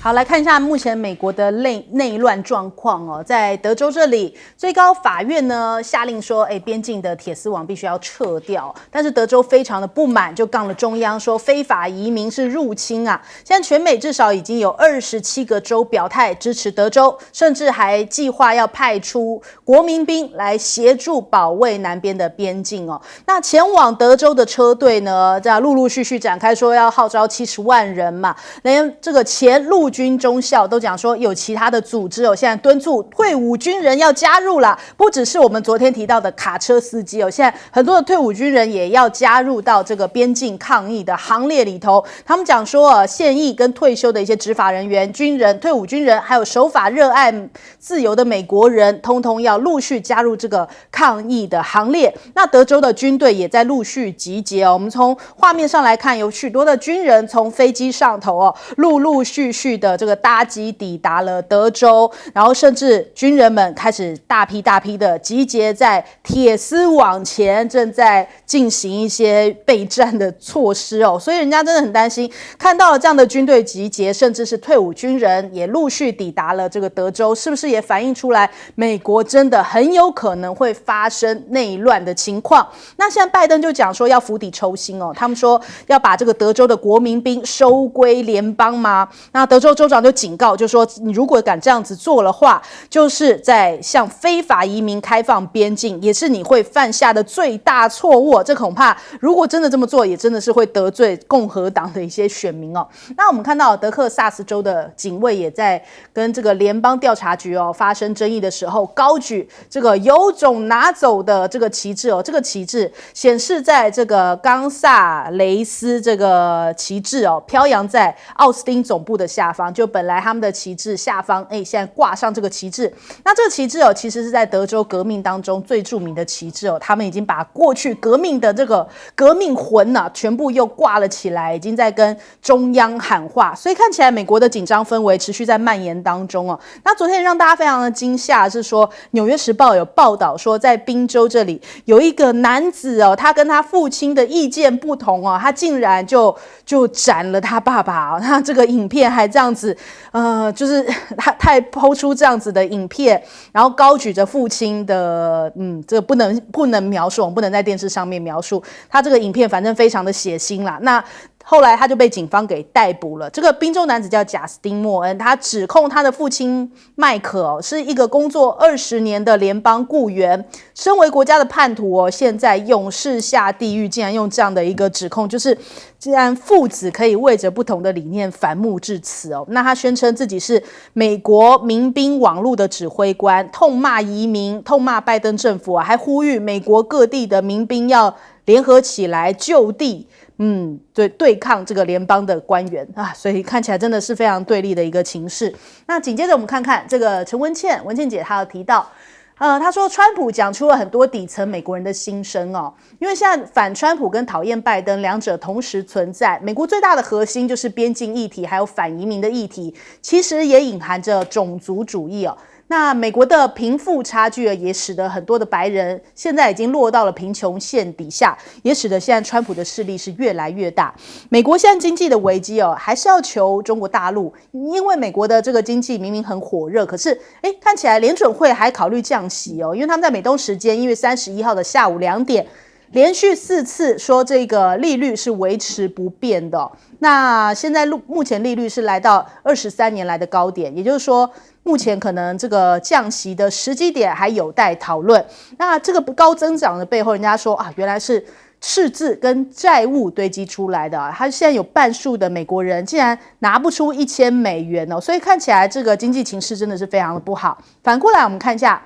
好，来看一下目前美国的内乱状况哦。在德州这里，最高法院呢下令说，边境的铁丝网必须要撤掉。但是德州非常的不满，就杠了中央，说非法移民是入侵啊。现在全美至少已经有27个州表态支持德州，甚至还计划要派出国民兵来协助保卫南边的边境哦。那前往德州的车队呢，这样陆陆续续展开，说要号召70万人嘛，连这个前陆军中校都讲说，有其他的组织哦，现在敦促退伍军人要加入啦，不只是我们昨天提到的卡车司机哦，现在很多的退伍军人也要加入到这个边境抗议的行列里头。他们讲说，现役跟退休的一些执法人员、军人、退伍军人，还有守法热爱自由的美国人，通通要陆续加入这个抗议的行列。那德州的军队也在陆续集结哦。我们从画面上来看，有许多的军人从飞机上头哦，陆陆续续的这个搭机抵达了德州，然后甚至军人们开始大批的集结在铁丝网前，正在进行一些备战的措施哦。所以人家真的很担心，看到了这样的军队集结，甚至是退伍军人也陆续抵达了这个德州，是不是也反映出来美国真的很有可能会发生内乱的情况？那现在拜登就讲说要釜底抽薪哦，他们说要把这个德州的国民兵收归联邦吗？那德州州长就警告，就说你如果敢这样子做的话，就是在向非法移民开放边境，也是你会犯下的最大错误。这恐怕如果真的这么做，也真的是会得罪共和党的一些选民哦。那我们看到德克萨斯州的警卫也在跟这个联邦调查局哦发生争议的时候，高举这个有种拿走的这个旗帜哦，这个旗帜显示在这个冈萨雷斯这个旗帜哦，飘扬在奥斯汀总部的下方。就本来他们的旗帜下方，现在挂上这个旗帜。那这个旗帜哦，其实是在德州革命当中最著名的旗帜哦。他们已经把过去革命的这个革命魂啊，全部又挂了起来，已经在跟中央喊话。所以看起来美国的紧张氛围持续在蔓延当中哦。那昨天让大家非常的惊吓是说，《纽约时报》有报道说，在宾州这里有一个男子哦，他跟他父亲的意见不同哦，他竟然就斩了他爸爸哦。他这个影片还这样子，就是他还抛出这样子的影片，然后高举着父亲的，这个不能描述，我们不能在电视上面描述。他这个影片反正非常的血腥啦。那后来他就被警方给逮捕了。这个宾州男子叫贾斯汀·莫恩，他指控他的父亲麦克是一个工作20年的联邦雇员，身为国家的叛徒现在永世下地狱。竟然用这样的一个指控，就是既然父子可以为着不同的理念反目至此哦。那他宣称自己是美国民兵网络的指挥官，痛骂移民，痛骂拜登政府还呼吁美国各地的民兵要联合起来就地。对抗这个联邦的官员啊，所以看起来真的是非常对立的一个情势。那紧接着我们看看这个陈文茜姐，她有提到，她说川普讲出了很多底层美国人的心声哦，因为现在反川普跟讨厌拜登两者同时存在，美国最大的核心就是边境议题，还有反移民的议题，其实也隐含着种族主义哦。那美国的贫富差距也使得很多的白人现在已经落到了贫穷线底下，也使得现在川普的势力是越来越大。美国现在经济的危机还是要求中国大陆，因为美国的这个经济明明很火热，可是看起来联准会还考虑降息因为他们在美东时间1月31号的下午2点。连续4次说这个利率是维持不变的那现在目前利率是来到23年来的高点，也就是说目前可能这个降息的时机点还有待讨论。那这个高增长的背后，人家说原来是赤字跟债务堆积出来的他现在有半数的美国人竟然拿不出1000美元所以看起来这个经济情势真的是非常的不好。反过来我们看一下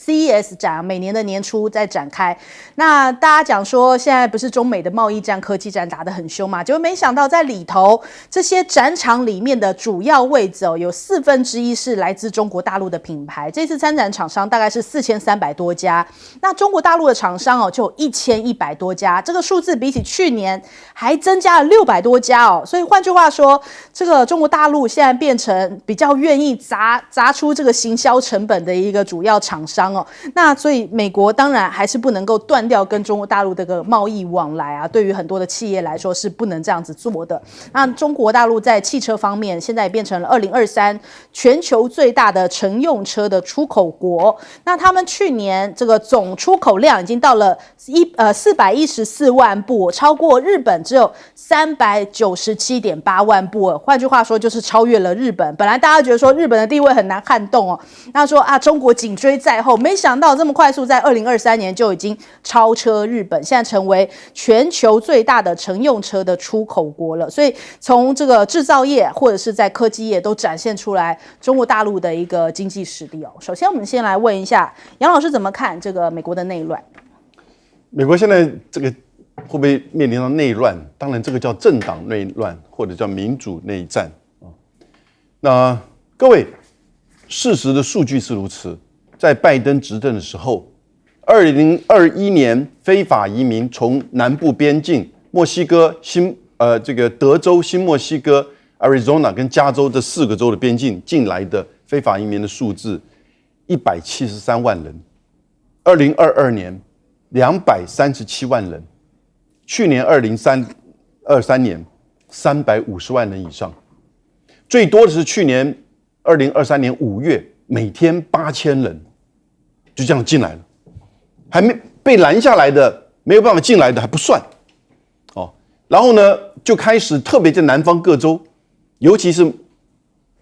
CES 展每年的年初在展开，那大家讲说现在不是中美的贸易战、科技战打得很凶嘛？结果没想到在里头这些展场里面的主要位置有1/4是来自中国大陆的品牌。这次参展厂商大概是4300多家，那中国大陆的厂商就有1100多家，这个数字比起去年还增加了600多家所以换句话说，这个中国大陆现在变成比较愿意砸出这个行销成本的一个主要厂商。方哦。那所以美国当然还是不能够断掉跟中国大陆这个贸易往来啊，对于很多的企业来说是不能这样子做的。那中国大陆在汽车方面，现在也变成了2023全球最大的乘用车的出口国。那他们去年这个总出口量已经到了414万部，超过日本只有397.8万部。换句话说，就是超越了日本。本来大家觉得说日本的地位很难撼动哦，那说啊中国紧追在后，没想到这么快速，在2023年就已经超车日本，现在成为全球最大的乘用车的出口国了。所以从这个制造业或者是在科技业都展现出来中国大陆的一个经济实力哦。首先我们先来问一下杨老师怎么看这个美国的内乱？美国现在这个会不会面临到内乱？当然，这个叫政党内乱，或者叫民主内战啊。那各位，事实的数据是如此。在拜登执政的时候，2021年非法移民从南部边境墨西哥这个德州、新墨西哥、Arizona 跟加州这4个州的边境进来的非法移民的数字173万人。2022年237万人，去年2023年350万人以上，最多的是去年2023年5月，每天8000人，就这样进来了，还没被拦下来的，没有办法进来的还不算，哦，然后呢，就开始特别在南方各州，尤其是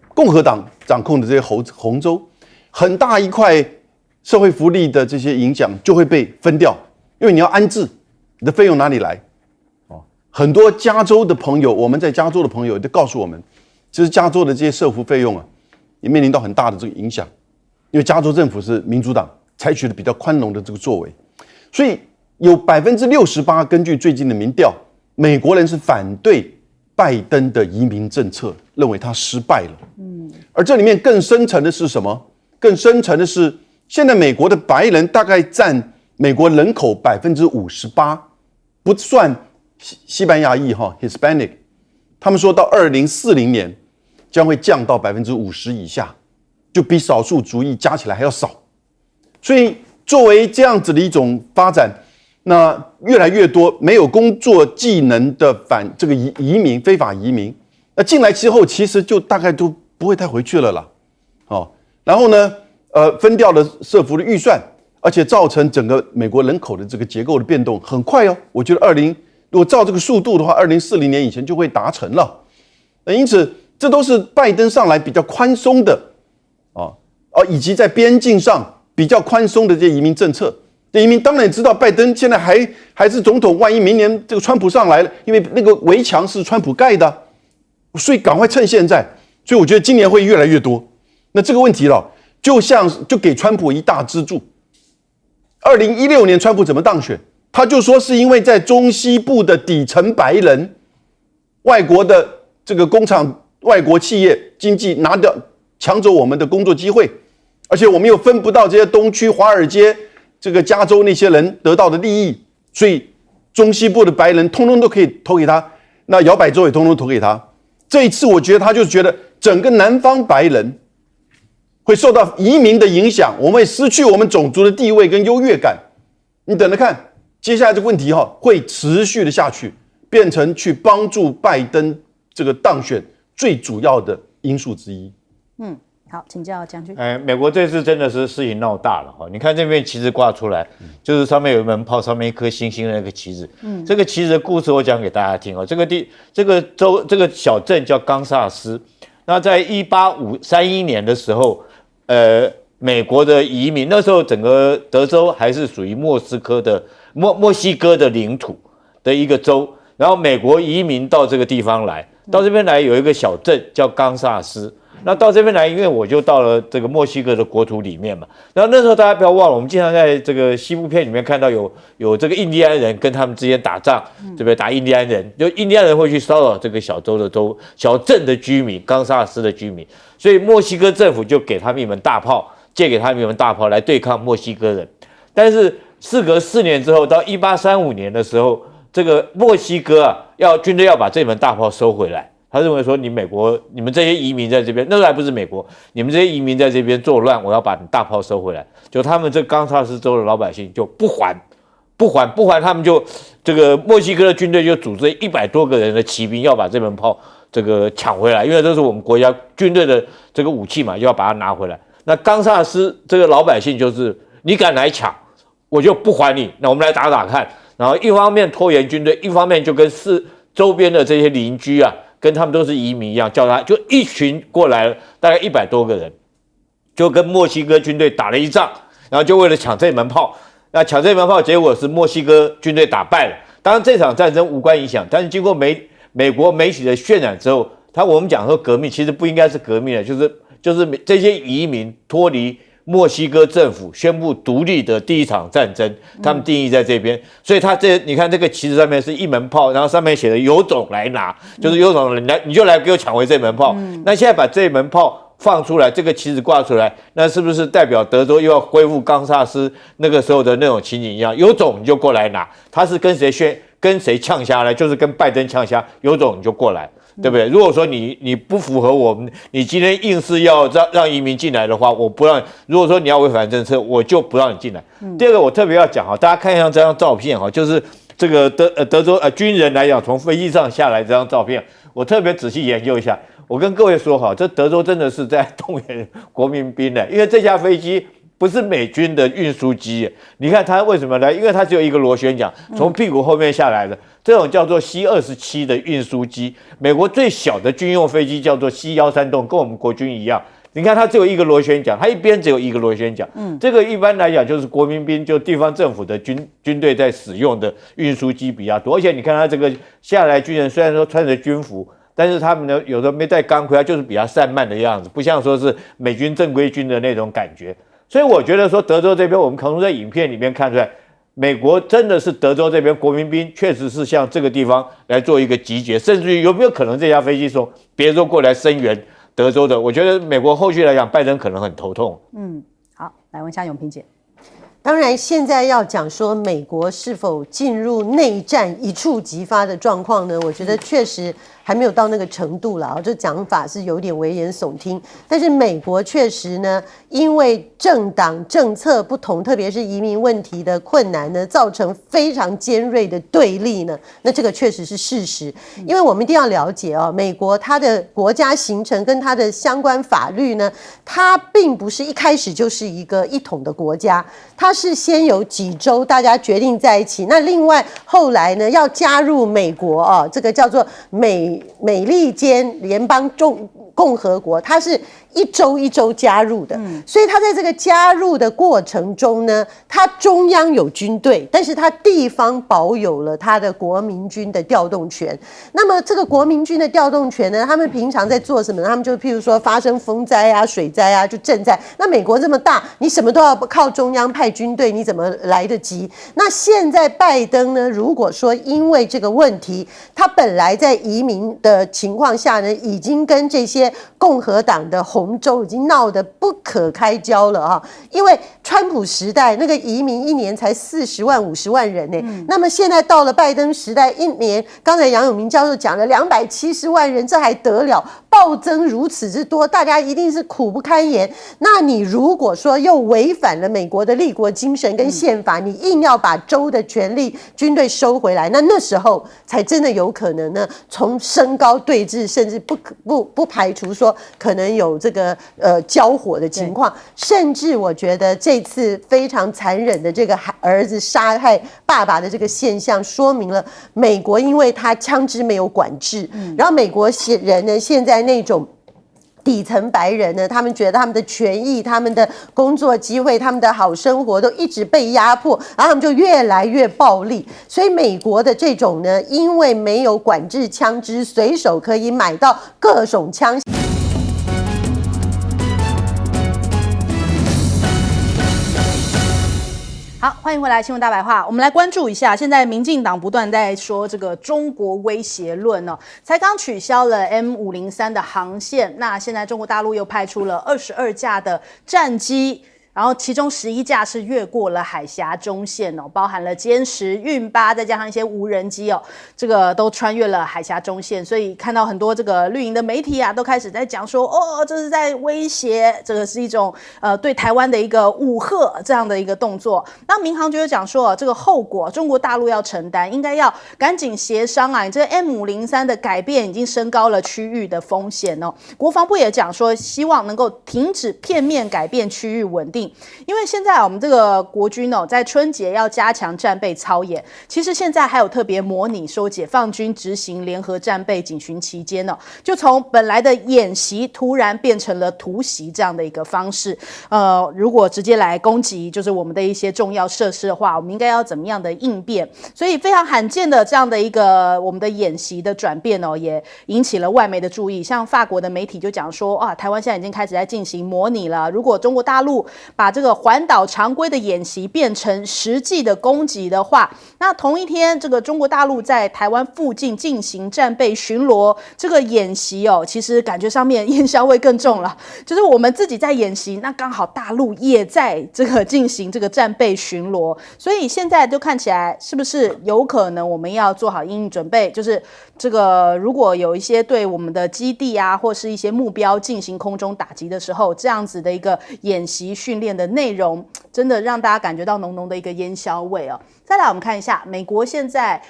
共和党掌控的这些红州，很大一块社会福利的这些影响就会被分掉，因为你要安置，你的费用哪里来？哦，很多加州的朋友，我们在加州的朋友就告诉我们，其实加州的这些社福费用啊，也面临到很大的这个影响，因为加州政府是民主党采取的比较宽容的这个作为，所以有68%根据最近的民调，美国人是反对拜登的移民政策，认为他失败了。而这里面更深层的是什么？更深层的是，现在美国的白人大概占美国人口58%，不算西班牙裔Hispanic， 他们说到2040年将会降到50%以下，就比少数族裔加起来还要少。所以作为这样子的一种发展，那越来越多没有工作技能的这个移民非法移民，那进来之后其实就大概都不会太回去了啦。然后呢，分掉了社福的预算，而且造成整个美国人口的这个结构的变动很快哦。我觉得如果照这个速度的话，2040年以前就会达成了。因此，这都是拜登上来比较宽松的以及在边境上比较宽松的这些移民政策。这移民当然也知道，拜登现在还是总统，万一明年这个川普上来了，因为那个围墙是川普盖的，所以赶快趁现在。所以我觉得今年会越来越多。那这个问题了，就给川普一大支柱。2016年川普怎么当选？他就说是因为在中西部的底层白人、外国的这个工厂、外国企业经济抢走我们的工作机会，而且我们又分不到这些东区、华尔街、这个加州那些人得到的利益，所以中西部的白人通通都可以投给他，那摇摆州也通通投给他。这一次我觉得他就是觉得整个南方白人会受到移民的影响，我们会失去我们种族的地位跟优越感。你等着看，接下来这个问题会持续的下去，变成去帮助拜登这个当选最主要的因素之一。好，请教将军。美国这次真的是事情闹大了哈！你看这边旗子挂出来，就是上面有一门炮，上面一颗星星的那个旗子。这个旗子的故事我讲给大家听哦。这个小镇叫冈萨斯。那在1831年的时候，美国的移民那时候整个德州还是属于墨西哥的领土的一个州，然后美国移民到这个地方来，到这边来有一个小镇叫冈萨斯。那到这边来，因为我就到了这个墨西哥的国土里面嘛。然后那时候大家不要忘了，我们经常在这个西部片里面看到有这个印第安人跟他们之间打仗，对不对？打印第安人，就印第安人会去骚扰这个小镇的居民，冈萨斯的居民。所以墨西哥政府就给他们一门大炮，借给他们一门大炮来对抗墨西哥人。但是事隔4年之后，到1835年的时候，这个墨西哥军队要把这门大炮收回来。他认为说你美国你们这些移民在这边，那个还不是美国，你们这些移民在这边作乱，我要把你大炮收回来。就他们这冈萨斯州的老百姓就不还，他们就这个墨西哥的军队就组织100多个人的骑兵要把这门炮这个抢回来，因为这是我们国家军队的这个武器嘛，就要把它拿回来。那冈萨斯这个老百姓就是你敢来抢，我就不还你。那我们来打打看。然后一方面拖延军队，一方面就跟周边的这些邻居啊，跟他们都是移民一样，叫他就一群过来了，大概100多个人，就跟墨西哥军队打了一仗，然后就为了抢这门炮。那抢这门炮，结果是墨西哥军队打败了。当然这场战争无关影响，但是经过美国媒体的渲染之后，我们讲说革命其实不应该是革命的，就是这些移民脱离墨西哥政府宣布独立的第一场战争，他们定义在这边，所以你看这个旗子上面是一门炮，然后上面写的有种来拿，就是有种来你就来给我抢回这门炮。那现在把这门炮放出来，这个旗子挂出来，那是不是代表德州又要恢复冈萨斯那个时候的那种情景一样？有种你就过来拿，他是跟谁呛虾呢？就是跟拜登呛虾，有种你就过来。对不对？如果说你不符合我们，你今天硬是要让移民进来的话，我不让。如果说你要违反政策，我就不让你进来。第二个，我特别要讲哈，大家看一下这张照片哈，就是这个德州军人来讲，从飞机上下来这张照片，我特别仔细研究一下。我跟各位说哈，这德州真的是在动员国民兵的，因为这架飞机不是美军的运输机。你看它为什么呢？因为它只有一个螺旋桨，从屁股后面下来的。这种叫做 C-27的运输机，美国最小的军用飞机叫做 C-132，跟我们国军一样。你看它只有一个螺旋桨，它一边只有一个螺旋桨。这个一般来讲就是国民兵，就地方政府的军队在使用的运输机比较多。而且你看它这个下来军人虽然说穿着军服，但是他们呢有的没戴钢盔，它就是比较散漫的样子，不像说是美军正规军的那种感觉。所以我觉得说德州这边，我们可能在影片里面看出来。美国真的是德州这边国民兵确实是向这个地方来做一个集结，甚至于有没有可能这架飞机从别州过来声援德州的？我觉得美国后续来讲，拜登可能很头痛。好，来问一下永平姐。当然，现在要讲说美国是否进入内战一触即发的状况呢？我觉得确实还没有到那个程度了啊，这讲法是有点危言耸听。但是美国确实呢，因为政党政策不同，特别是移民问题的困难呢，造成非常尖锐的对立呢。那这个确实是事实，因为我们一定要了解哦，美国它的国家形成跟它的相关法律呢，它并不是一开始就是一个一统的国家，它是先有几州大家决定在一起，那另外后来呢要加入美国啊，这个叫做美利坚联邦共和国，它是一州一州加入的，所以它在这个加入的过程中呢，它中央有军队，但是它地方保有了它的国民军的调动权。那么这个国民军的调动权呢，他们平常在做什么呢？他们就譬如说发生风灾啊、水灾啊，就赈灾。那美国这么大，你什么都要靠中央派军队，你怎么来得及？那现在拜登呢，如果说因为这个问题，他本来在移民的情况下呢，已经跟这些共和党的红州已经闹得不可开交了啊！因为川普时代那个移民一年才40万、50万人呢，那么现在到了拜登时代，一年刚才杨永明教授讲了270万人，这还得了？暴增如此之多，大家一定是苦不堪言。那你如果说又违反了美国的立国精神跟宪法，你硬要把州的权力、军队收回来，那时候才真的有可能呢，从升高对峙，甚至不排除说可能有这个交火的情况，甚至我觉得这次非常残忍的这个儿子杀害爸爸的这个现象，说明了美国因为他枪支没有管制，然后美国人呢现在那种底层白人呢，他们觉得他们的权益、他们的工作机会、他们的好生活都一直被压迫，然后他们就越来越暴力。所以美国的这种呢，因为没有管制枪支，随手可以买到各种枪。好，欢迎回来，新闻大白话。我们来关注一下，现在民进党不断在说这个中国威胁论哦，才刚取消了 M503的航线，那现在中国大陆又派出了22架的战机。然后其中11架是越过了海峡中线哦，包含了歼10、运8，再加上一些无人机哦，这个都穿越了海峡中线，所以看到很多这个绿营的媒体啊，都开始在讲说，哦，这是在威胁，这个是一种对台湾的一个武吓这样的一个动作。那民航局就讲说，这个后果中国大陆要承担，应该要赶紧协商啊，你这个 M503的改变已经升高了区域的风险哦。国防部也讲说，希望能够停止片面改变区域稳定，因为现在我们这个国军哦，在春节要加强战备操演，其实现在还有特别模拟说解放军执行联合战备警巡期间呢，就从本来的演习突然变成了突袭这样的一个方式。如果直接来攻击就是我们的一些重要设施的话，我们应该要怎么样的应变？所以非常罕见的这样的一个我们的演习的转变哦，也引起了外媒的注意。像法国的媒体就讲说，啊，台湾现在已经开始在进行模拟了。如果中国大陆把这个环岛常规的演习变成实际的攻击的话，那同一天这个中国大陆在台湾附近进行战备巡逻，这个演习哦，其实感觉上面烟硝味更重了。就是我们自己在演习，那刚好大陆也在这个进行这个战备巡逻，所以现在就看起来是不是有可能我们要做好因应准备，就是这个如果有一些对我们的基地啊或是一些目标进行空中打击的时候，这样子的一个演习训练的内容，真的让大家感觉到浓浓的一个烟硝味哦。再来我们看一下美国现在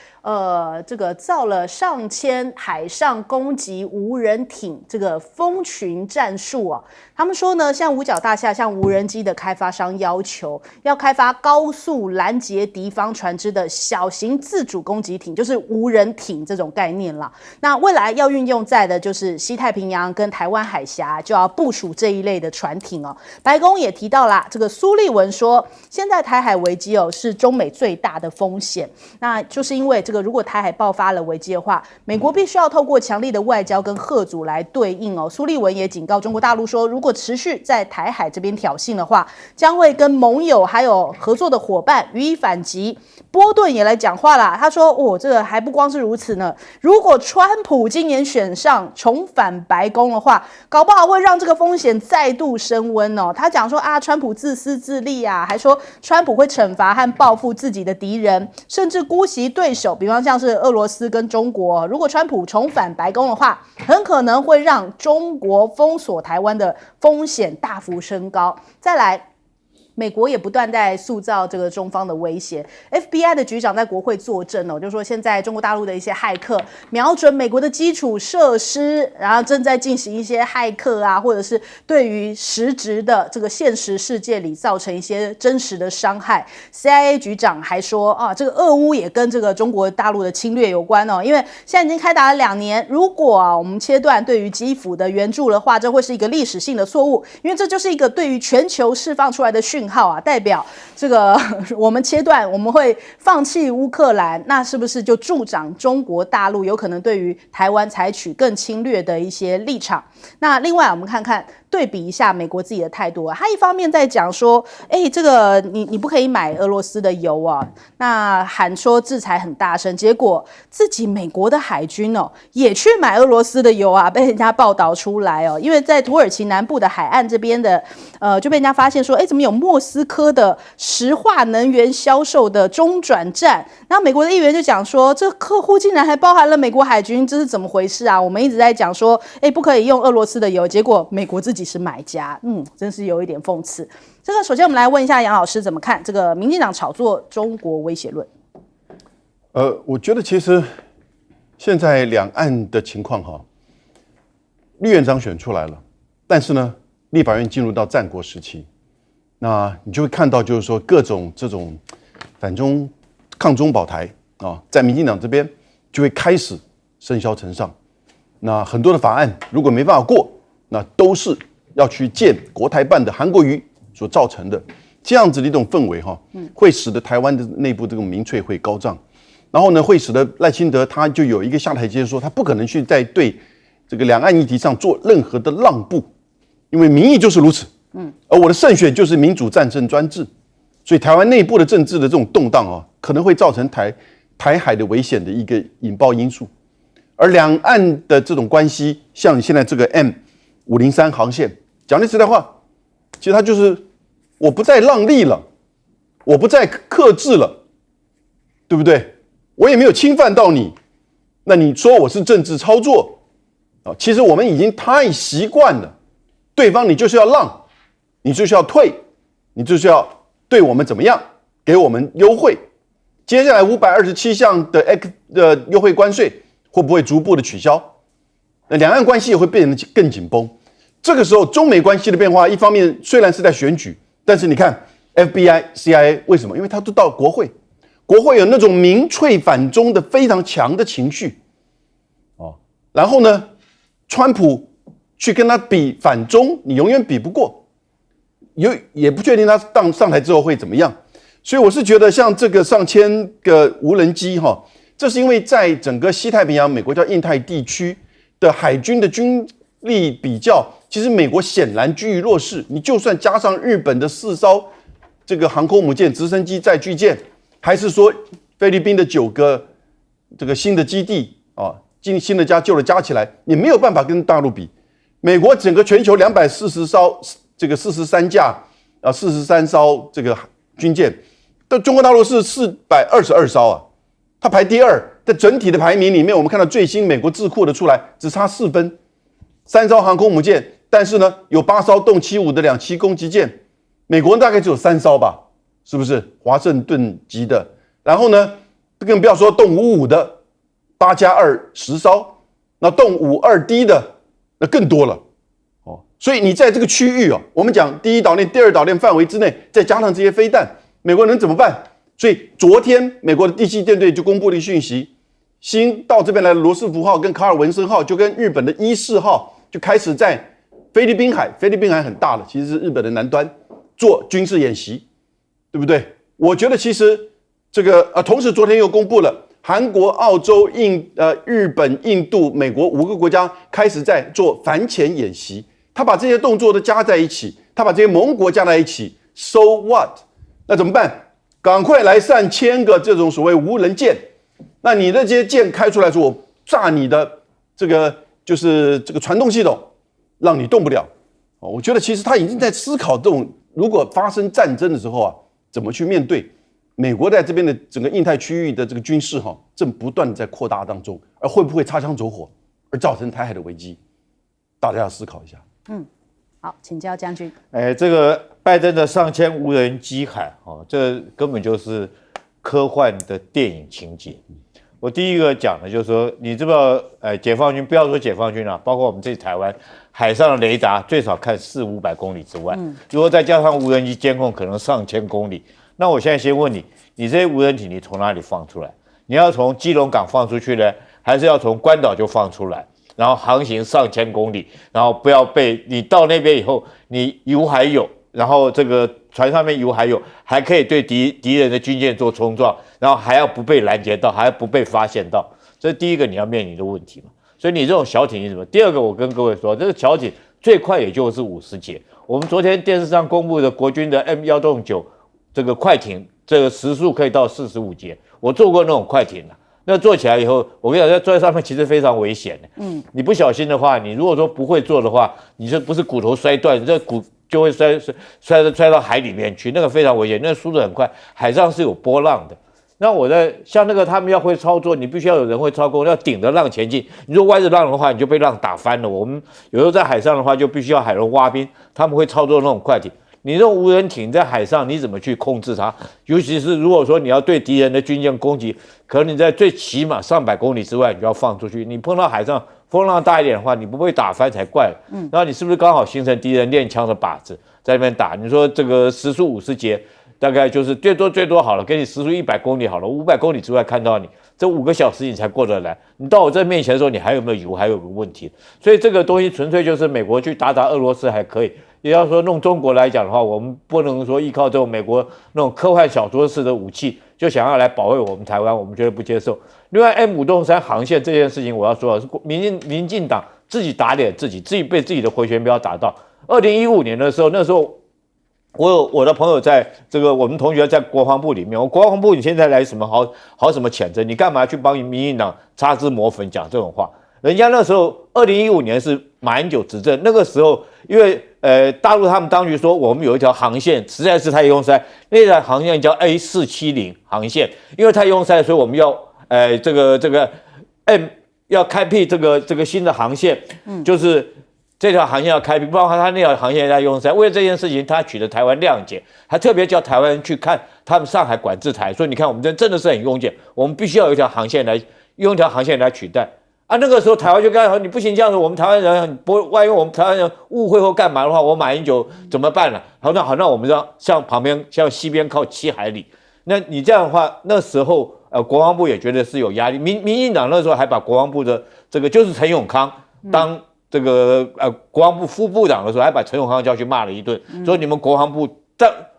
这个造了上千海上攻击无人艇这个蜂群战术啊，他们说呢，像五角大厦向无人机的开发商要求要开发高速拦截敌方船只的小型自主攻击艇，就是无人艇这种概念啦。那未来要运用在的就是西太平洋跟台湾海峡，就要部署这一类的船艇哦。白宫也提到啦，这个苏利文说，现在台海危机哦是中美最大的风险，那就是因为这个如果台海爆发了危机的话，美国必须要透过强力的外交跟吓阻来对应哦。苏利文也警告中国大陆说，如果持续在台海这边挑衅的话，将会跟盟友还有合作的伙伴予以反击。波顿也来讲话啦，他说，这个还不光是如此呢，如果川普今年选上重返白宫的话，搞不好会让这个风险再度升温哦。他讲说啊，川普自私自利啊，还说川普会惩罚和报复自己的敌人，甚至姑息对手，比方像是俄罗斯跟中国。如果川普重返白宫的话，很可能会让中国封锁台湾的风险大幅升高。再来，美国也不断在塑造这个中方的威胁。FBI 的局长在国会作证哦，就说现在中国大陆的一些骇客瞄准美国的基础设施，然后正在进行一些骇客啊，或者是对于实质的这个现实世界里造成一些真实的伤害。CIA 局长还说啊，这个俄乌也跟这个中国大陆的侵略有关哦，因为现在已经开打了2年，如果我们切断对于基辅的援助的话，这会是一个历史性的错误，因为这就是一个对于全球释放出来的讯号啊，代表这个我们切断，我们会放弃乌克兰，那是不是就助长中国大陆有可能对于台湾采取更侵略的一些立场？那另外我们看看对比一下美国自己的态度啊，他一方面在讲说，这个你不可以买俄罗斯的油啊，那喊说制裁很大声，结果自己美国的海军哦也去买俄罗斯的油啊，被人家报道出来哦，因为在土耳其南部的海岸这边的就被人家发现说，怎么有莫斯科的石化能源销售的中转站？然后美国的议员就讲说，这个客户竟然还包含了美国海军，这是怎么回事啊？我们一直在讲说，不可以用俄罗斯的油，结果美国自己是买家，真是有一点讽刺。这个首先我们来问一下杨老师怎么看这个民进党炒作中国威胁论？我觉得其实现在两岸的情况哈，绿院长选出来了，但是呢，立法院进入到战国时期，那你就会看到就是说各种这种反中抗中保台啊，在民进党这边就会开始声嚣尘上。那很多的法案如果没办法过，那都是要去见国台办的韩国瑜所造成的这样子的一种氛围哈，会使得台湾的内部这种民粹会高涨，然后呢，会使得赖清德他就有一个下台阶，说他不可能去再对这个两岸议题上做任何的让步，因为民意就是如此，而我的胜选就是民主战胜专制，所以台湾内部的政治的这种动荡啊，可能会造成台海的危险的一个引爆因素。而两岸的这种关系，像现在这个 M503 航线，讲句实在话，其实它就是我不再让利了，我不再克制了，对不对？我也没有侵犯到你，那你说我是政治操作啊？其实我们已经太习惯了，对方你就是要让，你就是要退，你就是要对我们怎么样，给我们优惠。接下来527项的优惠关税会不会逐步的取消？那两岸关系也会变得更紧绷。这个时候，中美关系的变化，一方面虽然是在选举，但是你看 FBI、CIA 为什么？因为他都到国会，国会有那种民粹反中的非常强的情绪，哦，然后呢，川普去跟他比反中，你永远比不过，也不确定他上台之后会怎么样。所以我是觉得，像这个上千个无人机哈，这是因为在整个西太平洋，美国叫印太地区的海军的军力比较，其实美国显然居于弱势。你就算加上日本的4艘这个航空母舰、直升机、载具舰，还是说菲律宾的9个这个新的基地啊，新的加旧的加起来，你没有办法跟大陆比。美国整个全球240艘这个43架43艘这个军舰。但中国大陆是422艘啊，它排第2，在整体的排名里面，我们看到最新美国智库的出来，只差4分，3艘航空母舰，但是呢，有8艘动75的2栖攻击舰，美国大概只有3艘吧，是不是？华盛顿级的，然后呢，更不要说动55的8+2 10艘，那动52D 的那更多了哦。所以你在这个区域哦，我们讲第1岛链、第2岛链范围之内，再加上这些飞弹。美国能怎么办？所以昨天美国的第7舰队就公布了一个讯息，新到这边来的罗斯福号跟卡尔文森号就跟日本的伊势号就开始在菲律宾海很大了，其实是日本的南端做军事演习，对不对？我觉得其实这个同时昨天又公布了韩国、澳洲、日本、印度、美国5个国家开始在做反潜演习，他把这些动作都加在一起，他把这些盟国加在一起 ，so what？那怎么办？赶快来上千个这种所谓无人舰，那你的这些舰开出来说，我炸你的这个就是这个传动系统，让你动不了。我觉得其实他已经在思考这种如果发生战争的时候啊，怎么去面对。美国在这边的整个印太区域的这个军事正不断的在扩大当中，而会不会擦枪走火而造成台海的危机，大家要思考一下。好，请教将军。这个拜登的上千无人机海，这根本就是科幻的电影情节。我第一个讲的就是说，你知不知道？解放军不要说解放军了，包括我们这台湾海上的雷达最少看400-500公里之外，如果再加上无人机监控，可能上千公里。那我现在先问你，你这些无人艇你从哪里放出来？你要从基隆港放出去呢，还是要从关岛就放出来？然后航行上千公里，然后不要被你到那边以后，你油还有，然后这个船上面油还有，还可以对敌人的军舰做冲撞，然后还要不被拦截到，还要不被发现到，这是第一个你要面临的问题嘛。所以你这种小艇你怎么？第二个，我跟各位说，这个小艇最快也就是50节。我们昨天电视上公布的国军的 M109这个快艇，这个时速可以到45节，我坐过那种快艇了。那坐起来以后，我跟你讲，坐在上面其实非常危险的。你不小心的话，你如果说不会坐的话，你这不是骨头摔断，这骨就会摔到海里面去，那个非常危险，那个速度很快，海上是有波浪的。那我在像那个他们要会操作，你必须要有人会操控，要顶着浪前进。你如果歪着浪的话，你就被浪打翻了。我们有时候在海上的话，就必须要海龙蛙兵，他们会操作那种快艇。你这种无人艇在海上，你怎么去控制它？尤其是如果说你要对敌人的军舰攻击，可能你在最起码上百公里之外，你就要放出去。你碰到海上风浪大一点的话，你不会打翻才怪了。然后你是不是刚好形成敌人练枪的靶子，在那边打？你说这个时速50节，大概就是最多好了，给你时速100公里好了，500公里之外看到你，这5个小时你才过得来。你到我这面前的时候，你还有没有油？还有个问题。所以这个东西纯粹就是美国去打俄罗斯还可以。也要说弄中国来讲的话，我们不能说依靠这种美国那种科幻小说式的武器，就想要来保卫我们台湾，我们绝对不接受。另外 M563航线这件事情，我要说的是民进党自己打脸自己被自己的回旋镖打到。2015年的时候，那时候我的朋友在这个我们同学在国防部里面，国防部你现在来什么好什么谴责？你干嘛去帮民进党擦脂抹粉讲这种话？人家那时候2015年是马英九执政，那个时候因为大陆他们当局说我们有一条航线实在是太拥塞，那条航线叫 A470航线，因为太拥塞，所以我们要这个要开辟这个新的航线，就是这条航线要开辟，包括他那条航线在拥塞。为了这件事情，他取得台湾谅解，还特别叫台湾人去看他们上海管制台，说你看我们真的是很拥挤，我们必须要有一条航线来用一条航线来取代。啊，那个时候台湾就跟他说你不行这样子，我们台湾人万一我们台湾人误会或干嘛的话，我马英九怎么办呢？好，那我们让向旁边向西边靠7海里。那你这样的话，那时候国防部也觉得是有压力。民进党那时候还把国防部的这个就是陈永康当这个国防部副部长的时候，还把陈永康叫去骂了一顿，说你们国防部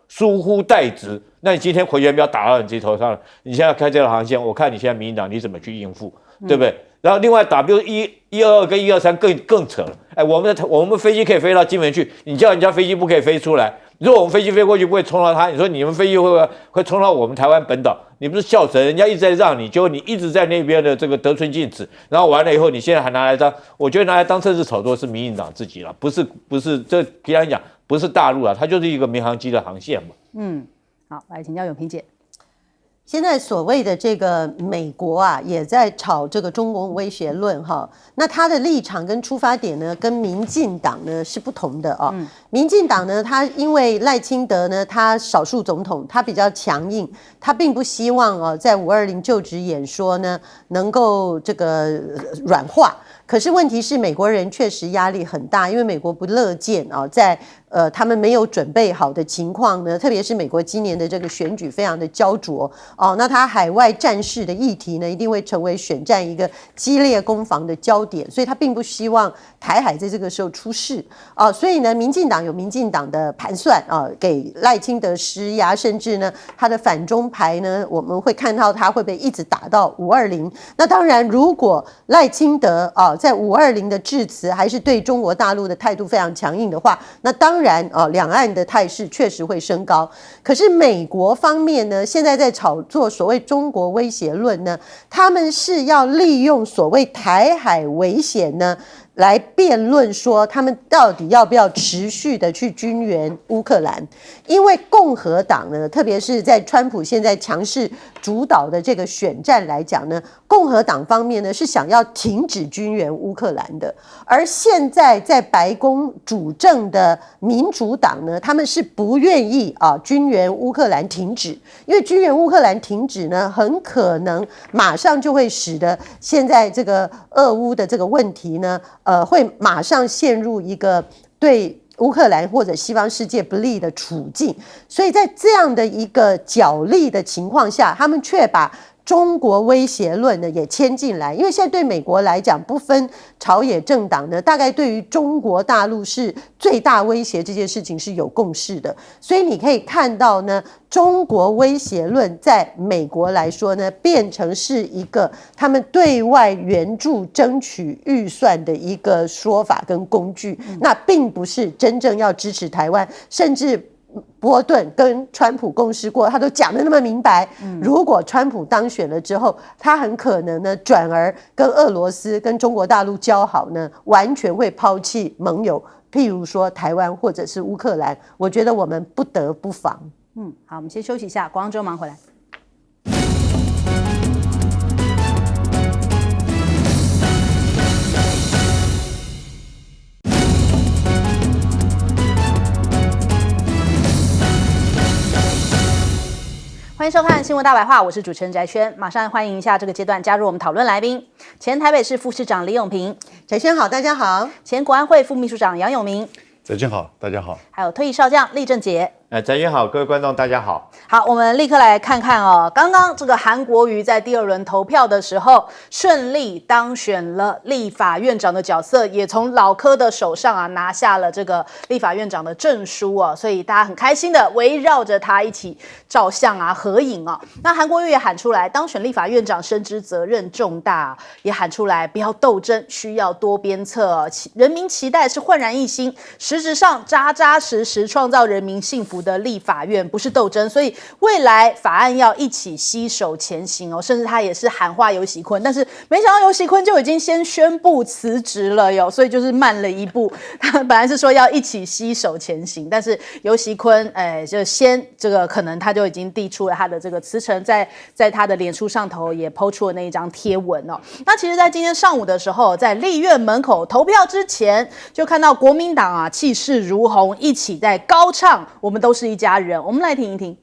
疏忽怠职。那你今天回旋镖打到你自己头上了，你现在开这条航线，我看你现在民进党你怎么去应付，对不对？然后另外122跟123更扯了，我们飞机可以飞到金门去，你叫人家飞机不可以飞出来。如果我们飞机飞过去不会冲到它，你说你们飞机会冲到我们台湾本岛？你不是笑神？人家一直在让你，结果你一直在那边的这个得寸进尺，然后完了以后，你现在还拿来当，我觉得拿来当政治炒作是民进党自己了，不是这平常讲不是大陆啊，它就是一个民航机的航线嘛。好，来请教永平姐。现在所谓的这个美国啊，也在炒这个中国威胁论哈。那他的立场跟出发点呢，跟民进党呢是不同的啊。民进党呢，他因为赖清德呢，他少数总统，他比较强硬，他并不希望在520就职演说呢能够这个软化。可是问题是，美国人确实压力很大，因为美国不乐见在他们没有准备好的情况呢，特别是美国今年的这个选举非常的焦灼那他海外战事的议题呢，一定会成为选战一个激烈攻防的焦点，所以他并不希望台海在这个时候出事所以呢，民进党有民进党的盘算给赖清德施压，甚至呢，他的反中牌呢，我们会看到他会被一直打到520。那当然，如果赖清德在520的致辞还是对中国大陆的态度非常强硬的话，那当然两岸的态势确实会升高。可是美国方面呢，现在在炒作所谓中国威胁论呢，他们是要利用所谓台海危险呢，来辩论说他们到底要不要持续的去军援乌克兰。因为共和党呢，特别是在川普现在强势主导的这个选战来讲呢，共和党方面呢是想要停止军援乌克兰的，而现在在白宫主政的民主党呢，他们是不愿意军援乌克兰停止，因为军援乌克兰停止呢，很可能马上就会使得现在这个俄乌的这个问题呢会马上陷入一个对乌克兰或者西方世界不利的处境，所以在这样的一个角力的情况下，他们却把中国威胁论呢也牵进来，因为现在对美国来讲，不分朝野政党呢，大概对于中国大陆是最大威胁这件事情是有共识的，所以你可以看到呢，中国威胁论在美国来说呢，变成是一个他们对外援助争取预算的一个说法跟工具，那并不是真正要支持台湾，甚至波顿跟川普共事过，他都讲得那么明白，如果川普当选了之后，他很可能呢转而跟俄罗斯跟中国大陆交好呢，完全会抛弃盟友，譬如说台湾或者是乌克兰，我觉得我们不得不防。好，我们先休息一下，广告之后马上回来。欢迎收看《新闻大白话》，我是主持人翟轩，马上欢迎一下这个阶段加入我们讨论来宾：前台北市副市长李永平，翟轩好，大家好；前国安会副秘书长杨永明，翟轩好，大家好；还有退役少将厉正杰。翟轩好，各位观众大家好。好，我们立刻来看看刚刚这个韩国瑜在第2轮投票的时候顺利当选了立法院长的角色，也从老柯的手上拿下了这个立法院长的证书所以大家很开心的围绕着他一起照相合影那韩国瑜也喊出来，当选立法院长深知责任重大，也喊出来不要斗争，需要多鞭策人民期待是焕然一新，实质上扎扎实实创造人民幸福府的立法院，不是斗争，所以未来法案要一起携手前行哦。甚至他也是喊话游锡堃，但是没想到游锡堃就已经先宣布辞职了哟，所以就是慢了一步。他本来是说要一起携手前行，但是游锡堃就先这个可能他就已经递出了他的这个辞呈，在他的脸书上头也 po 出了那一张贴文哦。那其实，在今天上午的时候，在立院门口投票之前，就看到国民党啊气势如虹，一起在高唱"我们都是一家人"。我们来听一听。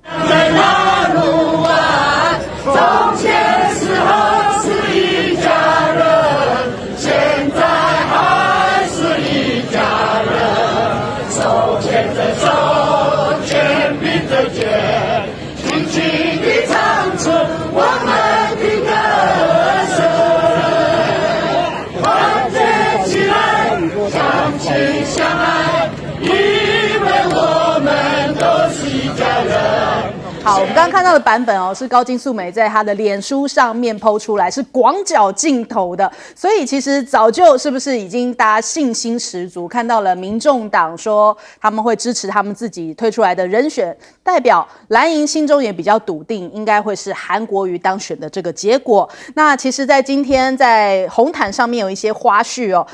在那路啊，从前时候是一家人，现在还是一家人，手牵着手，肩并着肩，轻轻地唱出我们的歌声，团结起来，相亲相爱，因为我们都是一家人。好，我们刚刚看到的版本哦，是高金素梅在她的脸书上面 po 出来，是广角镜头的，所以其实早就是不是已经大家信心十足，看到了民众党说他们会支持他们自己推出来的人选代表，蓝营心中也比较笃定，应该会是韩国瑜当选的这个结果。那其实，在今天在红毯上面有一些花絮哦，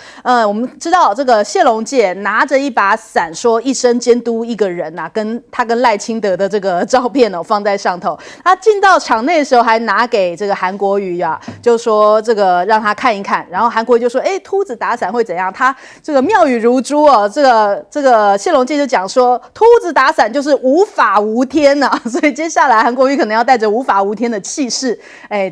我们知道这个谢龙介拿着一把伞，说一生监督一个人啊，跟赖清德的这个照片哦。放在上头，他进到场内的时候还拿给这个韩国瑜啊，就说这个让他看一看，然后韩国瑜就说：“秃子打伞会怎样？”他这个妙语如珠哦，这个谢龙介就讲说，秃子打伞就是无法无天呐、所以接下来韩国瑜可能要带着无法无天的气势，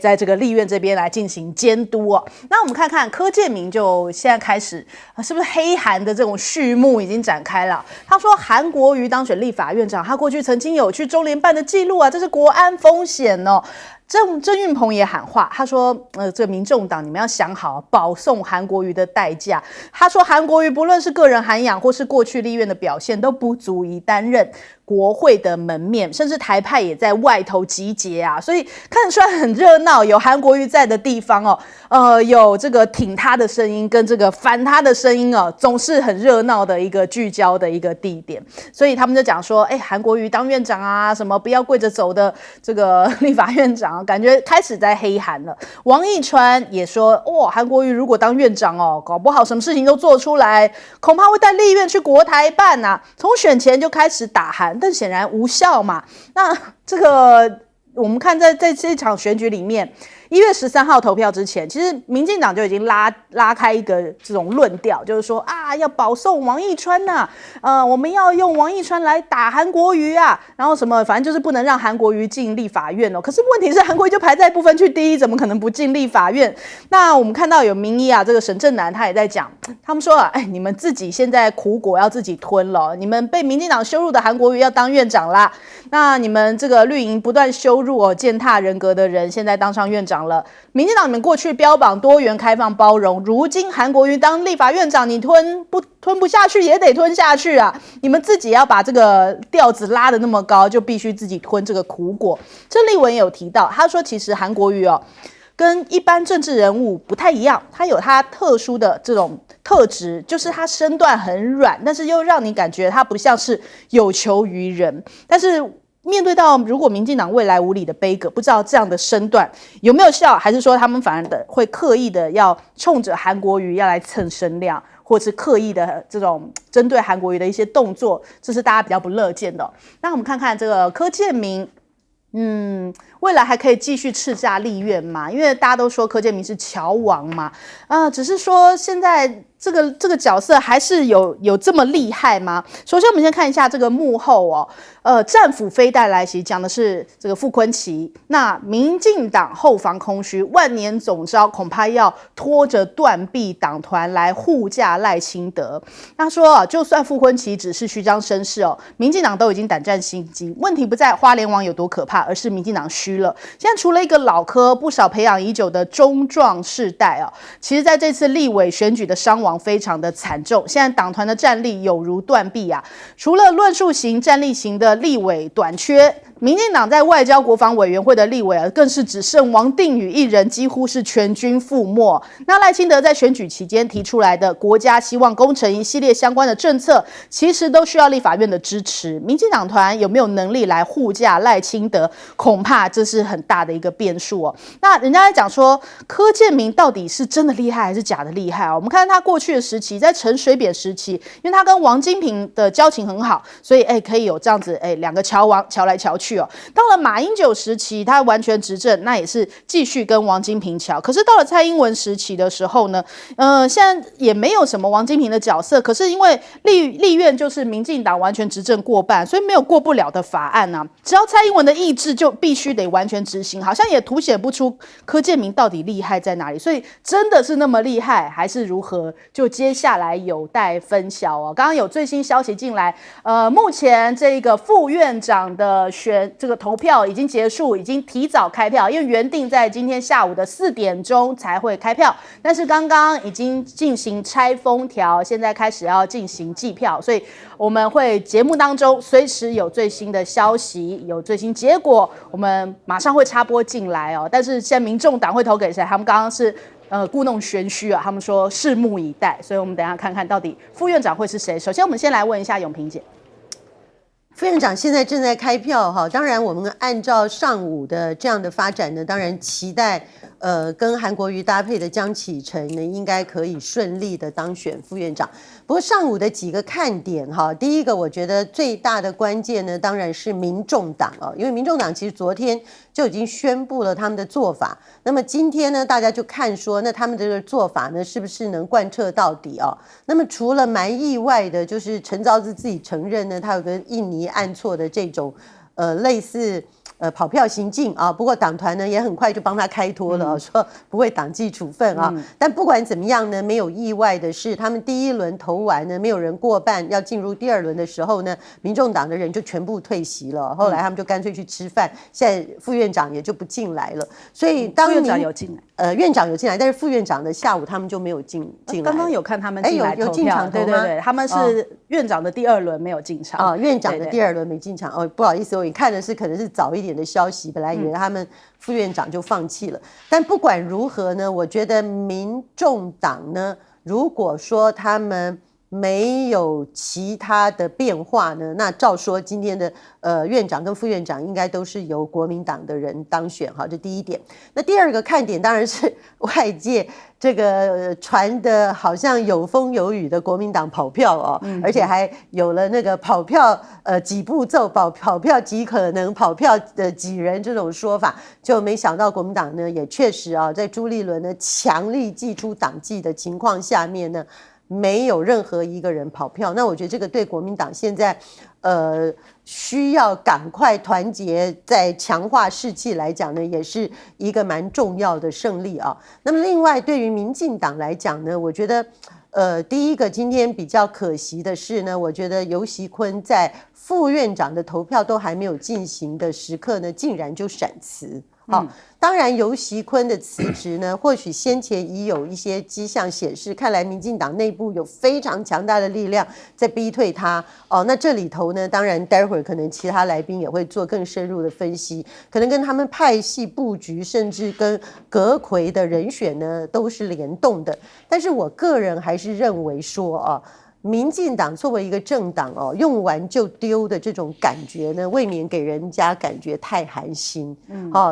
在这个立院这边来进行监督哦。那我们看看柯建铭就现在开始，是不是黑韩的这种序幕已经展开了？他说韩国瑜当选立法院长，他过去曾经有去中联办的记录啊，这是国安风险哦。郑运鹏也喊话，他说：“这民众党你们要想好保送韩国瑜的代价。”他说韩国瑜不论是个人涵养或是过去立院的表现，都不足以担任国会的门面，甚至台派也在外头集结啊，所以看得出来很热闹。有韩国瑜在的地方哦，有这个挺他的声音跟这个反他的声音哦，总是很热闹的一个聚焦的一个地点。所以他们就讲说，韩国瑜当院长啊，什么不要跪着走的这个立法院长，感觉开始在黑韩了。王义川也说，韩国瑜如果当院长哦，搞不好什么事情都做出来，恐怕会带立院去国台办啊。从选前就开始打韩。但显然无效嘛。那这个我们看在这场选举里面，1月13号投票之前，其实民进党就已经拉开一个这种论调，就是说啊，要保送王义川呐，我们要用王义川来打韩国瑜啊，然后什么，反正就是不能让韩国瑜进立法院哦。可是问题是，韩国瑜就排在不分区第一，怎么可能不进立法院？那我们看到有民意啊，这个沈正南他也在讲，他们说你们自己现在苦果要自己吞了，你们被民进党羞辱的韩国瑜要当院长啦，那你们这个绿营不断羞辱践踏人格的人，现在当上院长了。民进党你们过去标榜多元、开放、包容，如今韩国瑜当立法院长，你吞不下去也得吞下去啊！你们自己要把这个调子拉得那么高，就必须自己吞这个苦果。郑丽文也有提到，他说其实韩国瑜跟一般政治人物不太一样，他有他特殊的这种特质，就是他身段很软，但是又让你感觉他不像是有求于人，但是面对到如果民进党未来无理的杯葛，不知道这样的身段有没有效，还是说他们反而会刻意的要冲着韩国瑜要来蹭声量，或是刻意的这种针对韩国瑜的一些动作，这是大家比较不乐见的。那我们看看这个柯建铭，未来还可以继续叱咤立院嘛？因为大家都说柯建铭是侨王嘛，只是说现在这个角色还是有这么厉害吗？首先我们先看一下这个幕后战斧飞弹来袭，讲的是这个傅崐萁。那民进党后方空虚，万年总召恐怕要拖着断臂党团来护驾赖清德。他说就算傅崐萁只是虚张声势民进党都已经胆战心惊。问题不在花莲王有多可怕，而是民进党虚了。现在除了一个老柯，不少培养已久的中壮世代其实在这次立委选举的伤亡非常的惨重。现在党团的战力有如断臂啊，除了论述型、战力型的立委短缺，民进党在外交国防委员会的立委啊，更是只剩王定宇一人，几乎是全军覆没。那赖清德在选举期间提出来的国家希望工程一系列相关的政策，其实都需要立法院的支持。民进党团有没有能力来护驾赖清德，恐怕这是很大的一个变数哦。那人家在讲说柯建铭到底是真的厉害还是假的厉害啊？我们看他过去的时期，在陈水扁时期，因为他跟王金平的交情很好，所以可以有这样子两个桥来桥去哦。到了马英九时期，他完全执政，那也是继续跟王金平桥。可是到了蔡英文时期的时候呢，现在也没有什么王金平的角色。可是因为立院就是民进党完全执政过半，所以没有过不了的法案啊。只要蔡英文的意志，就必须得完全执行。好像也凸显不出柯建铭到底厉害在哪里。所以真的是那么厉害，还是如何？就接下来有待分晓哦。刚刚有最新消息进来，目前这个副院长的这个投票已经结束，已经提早开票，因为原定在今天下午的4点钟才会开票，但是刚刚已经进行拆封条，现在开始要进行计票，所以我们会节目当中随时有最新的消息，有最新结果，我们马上会插播进来哦。但是现在民众党会投给谁？他们刚刚是故弄玄虚啊，他们说拭目以待，所以我们等一下看看到底副院长会是谁。首先，我们先来问一下永平姐。副院长现在正在开票哈，当然我们按照上午的这样的发展呢，当然期待跟韩国瑜搭配的江启臣呢，应该可以顺利的当选副院长。不过上午的几个看点哈，第一个我觉得最大的关键呢，当然是民众党哦，因为民众党其实昨天就已经宣布了他们的做法，那么今天呢，大家就看说，那他们这个做法呢，是不是能贯彻到底哦？那么除了蛮意外的，就是陈昭姿自己承认呢，他有个印尼按错的这种类似跑票行径啊，不过党团呢也很快就帮他开脱了，说不会党纪处分啊。但不管怎么样呢，没有意外的是，他们第一轮投完呢，没有人过半，要进入第二轮的时候呢，民众党的人就全部退席了。后来他们就干脆去吃饭，现在副院长也就不进来了。所以当副院长有进来，院长有进来，但是副院长的下午他们就没有进来。刚刚有看他们进来投票，有进场投吗？对对对，他们是院长的第2轮没有进场啊，院长的第2轮没进场。哦，不好意思，我看的是可能是早一点的消息，本来以为他们副院长就放弃了。但不管如何呢，我觉得民众党呢，如果说他们没有其他的变化呢，那照说今天的院长跟副院长应该都是由国民党的人当选，好，这第一点。那第二个看点当然是外界这个传的好像有风有雨的国民党跑票哦，而且还有了那个跑票几步骤，跑票几可能，跑票几人这种说法，就没想到国民党呢也确实啊，在朱立伦呢强力祭出党纪的情况下面呢，没有任何一个人跑票。那我觉得这个对国民党现在需要赶快团结，在强化士气来讲呢，也是一个蛮重要的胜利啊。那么另外对于民进党来讲呢，我觉得第一个今天比较可惜的是呢，我觉得游锡堃在副院长的投票都还没有进行的时刻呢，竟然就闪辞。好，当然游锡堃的辞职呢，或许先前已有一些迹象显示，看来民进党内部有非常强大的力量在逼退他哦。那这里头呢，当然待会儿可能其他来宾也会做更深入的分析，可能跟他们派系布局，甚至跟阁揆的人选呢都是联动的。但是我个人还是认为说啊，民进党作为一个政党哦，用完就丢的这种感觉呢，未免给人家感觉太寒心。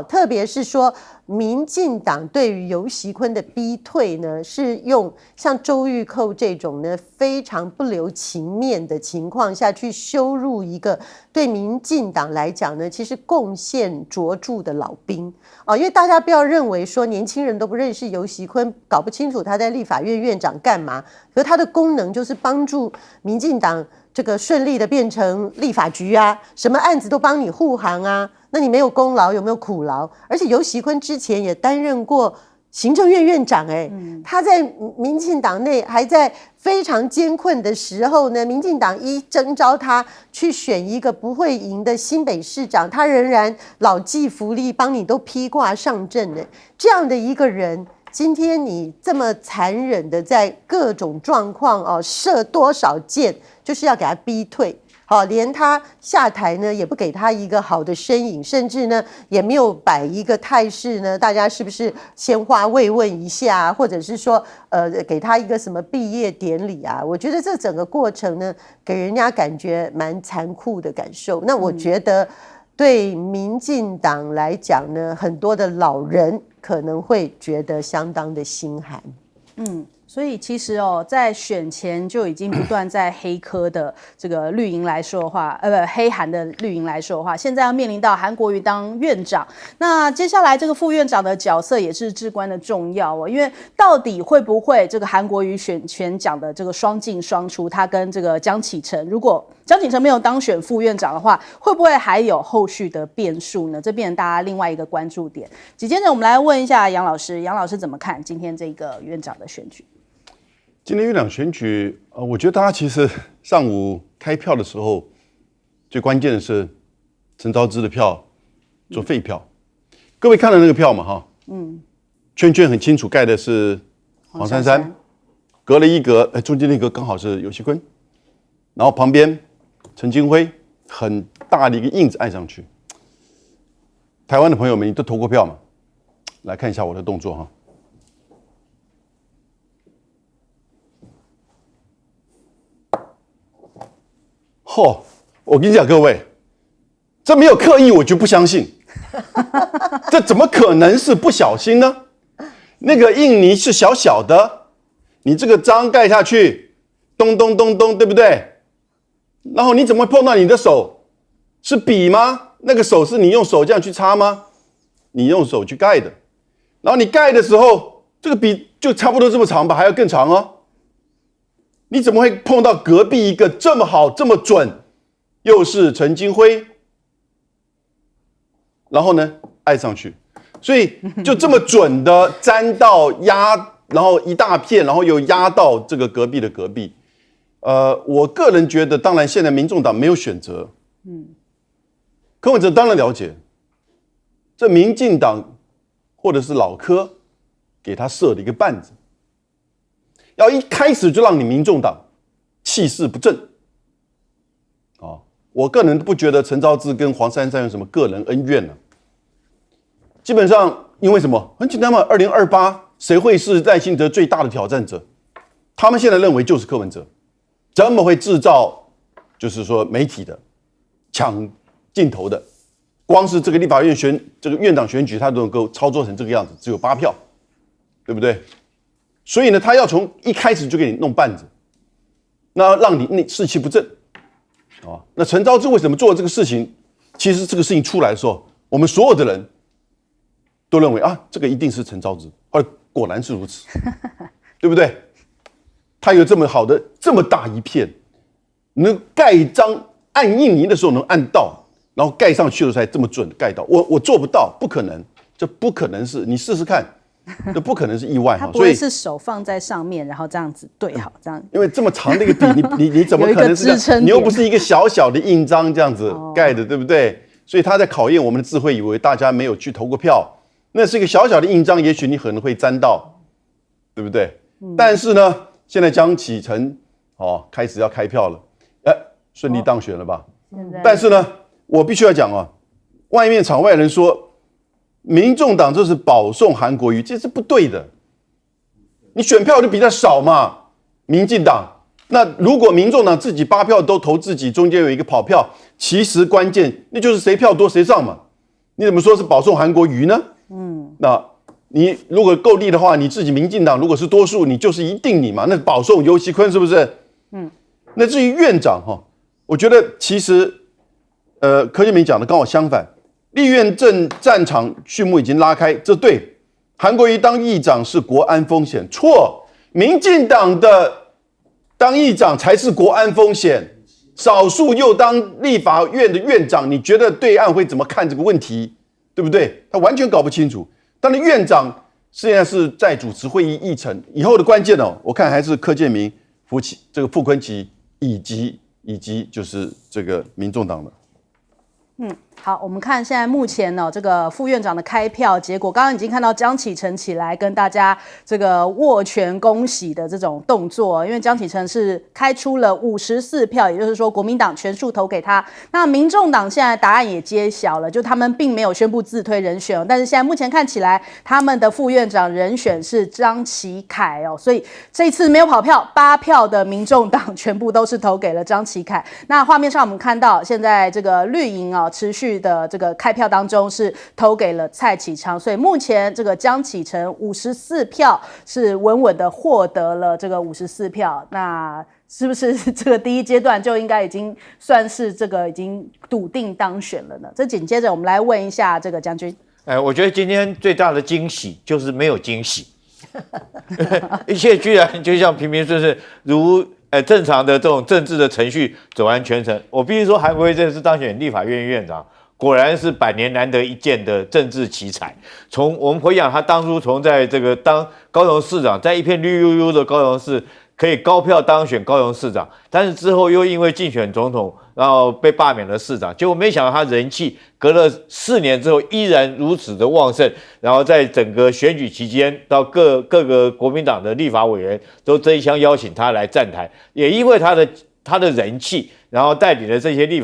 特别是说民进党对于游锡堃的逼退呢，是用像周玉蔻这种呢非常不留情面的情况下去羞辱一个对民进党来讲呢，其实贡献卓著的老兵啊。因为大家不要认为说年轻人都不认识游锡堃，搞不清楚他在立法院院长干嘛，可他的功能就是帮助民进党这个顺利的变成立法局啊，什么案子都帮你护航啊，那你没有功劳有没有苦劳？而且游锡堃之前也担任过行政院院长，他在民进党内还在非常艰困的时候呢，民进党一征召他去选一个不会赢的新北市长，他仍然老骥伏枥，帮你都披挂上阵的这样的一个人。今天你这么残忍的在各种状况射多少箭，就是要给他逼退。好，连他下台呢也不给他一个好的身影，甚至呢也没有摆一个态势呢，大家是不是鲜花慰问一下，或者是说给他一个什么毕业典礼啊？我觉得这整个过程呢，给人家感觉蛮残酷的感受。那我觉得对民进党来讲呢，很多的老人可能会觉得相当的心寒。所以其实在选前就已经不断在黑科的这个绿营来说的话，黑韩的绿营来说的话，现在要面临到韩国瑜当院长，那接下来这个副院长的角色也是至关的重要因为到底会不会这个韩国瑜选讲的这个双进双出，他跟这个江启臣，如果江启臣没有当选副院长的话，会不会还有后续的变数呢？这变成大家另外一个关注点。紧接着我们来问一下杨老师，杨老师怎么看今天这个院长的选举？今天院长选举，我觉得大家其实上午开票的时候，最关键的是陈昭姿的票做废票。各位看了那个票嘛，哈，圈圈很清楚，盖的是黄珊珊，隔了一格，中间那格刚好是游锡堃，然后旁边陈金辉很大的一个印子按上去。台湾的朋友们，你都投过票吗？来看一下我的动作哈。我跟你讲，各位，这没有刻意，我就不相信。这怎么可能是不小心呢？那个印泥是小小的，你这个章盖下去，咚咚咚咚，对不对？然后你怎么会碰到你的手？是笔吗？那个手是你用手这样去擦吗？你用手去盖的。然后你盖的时候，这个笔就差不多这么长吧，还要更长哦。你怎么会碰到隔壁一个这么好、这么准，又是陈金辉？然后呢，按上去，所以就这么准的粘到压，然后一大片，然后又压到这个隔壁的隔壁。我个人觉得，当然现在民众党没有选择，柯文哲当然了解，这民进党或者是老柯给他设了一个绊子。要一开始就让你民众党气势不振，我个人不觉得陈昭姿跟黄珊珊有什么个人恩怨呢。基本上因为什么？很简单嘛，2028谁会是赖清德最大的挑战者？他们现在认为就是柯文哲，怎么会制造就是说媒体的抢镜头的？光是这个立法院这个院长选举，他都能够操作成这个样子，只有8票，对不对？所以呢，他要从一开始就给你弄绊子，那让你士气不振，那陈昭姿为什么做这个事情？其实这个事情出来的时候，我们所有的人都认为这个一定是陈昭姿，果然是如此，对不对？他有这么好的这么大一片，能盖章按印泥的时候能按到，然后盖上去的时候才这么准的盖到，我做不到，不可能，这不可能是，你试试看。这不可能是意外，他不会是手放在上面，然后这样子对好这样。因为这么长的一个笔，你怎么可能是这样？你又不是一个小小的印章这样子盖的，对不对？所以他在考验我们的智慧，以为大家没有去投过票，那是一个小小的印章，也许你可能会沾到，对不对？但是呢，现在江启臣开始要开票了，顺利当选了吧？但是呢，我必须要讲外面场外人说。民众党就是保送韩国瑜，这是不对的。你选票就比他少嘛，民进党。那如果民众党自己8票都投自己，中间有一个跑票，其实关键那就是谁票多谁上嘛。你怎么说是保送韩国瑜呢？那你如果够力的话，你自己民进党如果是多数，你就是一定你嘛。那保送游锡堃是不是？那至于院长我觉得其实柯建铭讲的刚好相反。立院战场序幕已经拉开，这对韩国瑜当议长是国安风险，错，民进党的当议长才是国安风险，少数又当立法院的院长，你觉得对岸会怎么看这个问题？对不对？他完全搞不清楚。当然，院长现在是在主持会议议程，以后的关键我看还是柯建铭、傅昆萁以及就是这个民众党的。好，我们看现在目前呢、这个副院长的开票结果，刚刚已经看到江启臣起来跟大家这个握拳恭喜的这种动作，因为江启臣是开出了54票，也就是说国民党全数投给他。那民众党现在答案也揭晓了，就他们并没有宣布自推人选，但是现在目前看起来他们的副院长人选是张启凯哦，所以这一次没有跑票，8票的民众党全部都是投给了张启凯。那画面上我们看到现在这个绿营啊持续的这个开票当中是投给了蔡启昌，所以目前这个江启臣54票是稳稳的获得了这个54票，那是不是这个第一阶段就应该已经算是这个已经笃定当选了呢？这紧接着我们来问一下这个将军。我觉得今天最大的惊喜就是没有惊喜，一切居然就像平平顺顺如正常的这种政治的程序走完全程。我必须说，韩国瑜这次当选立法院院长，果然是百年难得一见的政治奇才。从我们回想他当初从在这个当高雄市长，在一片绿油油的高雄市，可以高票当选高雄市长，但是之后又因为竞选总统，然后被罢免了市长。结果没想到他人气隔了4年之后依然如此的旺盛，然后在整个选举期间，到各个国民党的立法委员都争相邀请他来站台，也因为他的人气，然后带领的这些立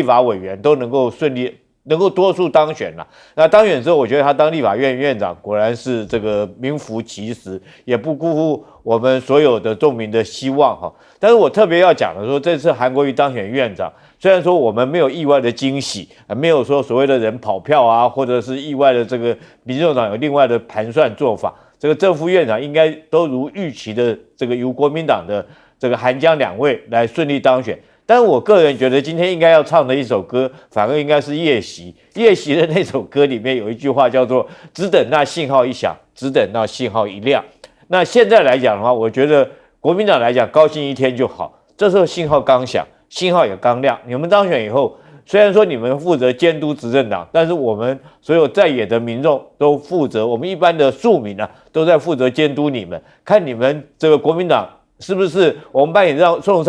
法委员都能够顺利。能够多数当选了，那当选之后，我觉得他当立法院院长果然是这个名副其实，也不辜负我们所有的众民的希望哈。但是我特别要讲的说，这次韩国瑜当选院长，虽然说我们没有意外的惊喜，没有说所谓的人跑票啊，或者是意外的这个民众党有另外的盘算做法，这个正副院长应该都如预期的这个由国民党的这个韩江2位来顺利当选。但是我个人觉得今天应该要唱的一首歌，反而应该是夜袭。夜袭的那首歌里面有一句话叫做"只等那信号一响，只等那信号一亮"。那现在来讲的话，我觉得国民党来讲高兴一天就好。这时候信号刚响，信号也刚亮。你们当选以后，虽然说你们负责监督执政党，但是我们所有在野的民众都负责，我们一般的庶民啊，都在负责监督你们，看你们这个国民党。是不是我们把你送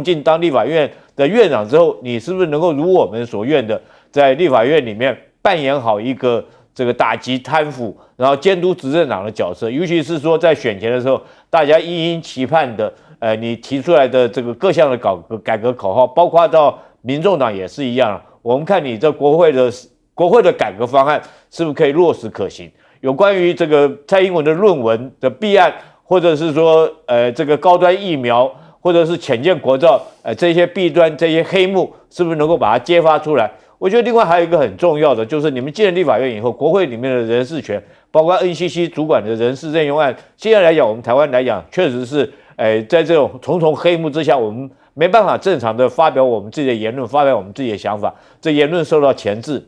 进当立法院的院长之后，你是不是能够如我们所愿的，在立法院里面扮演好一个这个打击贪腐，然后监督执政党的角色？尤其是说在选前的时候，大家殷殷期盼的，你提出来的这个各项的改革口号，包括到民众党也是一样。我们看你这国会的改革方案是不是可以落实可行？有关于这个蔡英文的论文的弊案。或者是说，这个高端疫苗，或者是潜舰国造，这些弊端、这些黑幕，是不是能够把它揭发出来？我觉得另外还有一个很重要的，就是你们进了立法院以后，国会里面的人事权，包括 NCC 主管的人事任用案，现在来讲，我们台湾来讲，确实是，在这种重重黑幕之下，我们没办法正常的发表我们自己的言论，发表我们自己的想法，这言论受到钳制。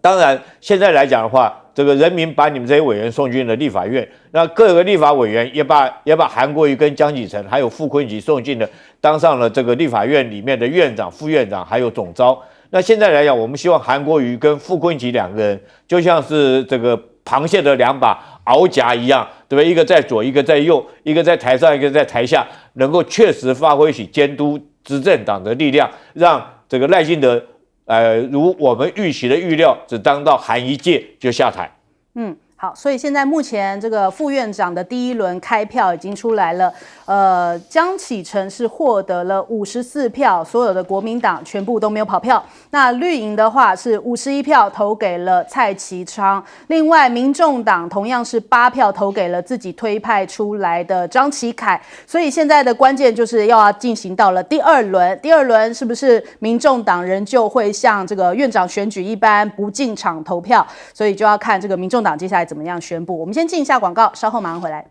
当然，现在来讲的话，这个人民把你们这些委员送进了立法院，那各个立法委员也把韩国瑜跟江启臣还有傅昆萁送进了，当上了这个立法院里面的院长、副院长还有总召。那现在来讲，我们希望韩国瑜跟傅昆萁2个人就像是这个螃蟹的2把鳌夹一样，对不对？一个在左，一个在右，一个在台上，一个在台下，能够确实发挥起监督执政党的力量，让这个赖清德。如我们预期的预料，只当到韩一届就下台。好，所以现在目前这个副院长的第1轮开票已经出来了。江启臣是获得了54票，所有的国民党全部都没有跑票。那绿营的话是51票投给了蔡其昌，另外民众党同样是8票投给了自己推派出来的张启凯。所以现在的关键就是要进行到了第2轮，第2轮是不是民众党仍旧会像这个院长选举一般不进场投票？所以就要看这个民众党接下来怎么样宣布。我们先进一下广告，稍后马上回来。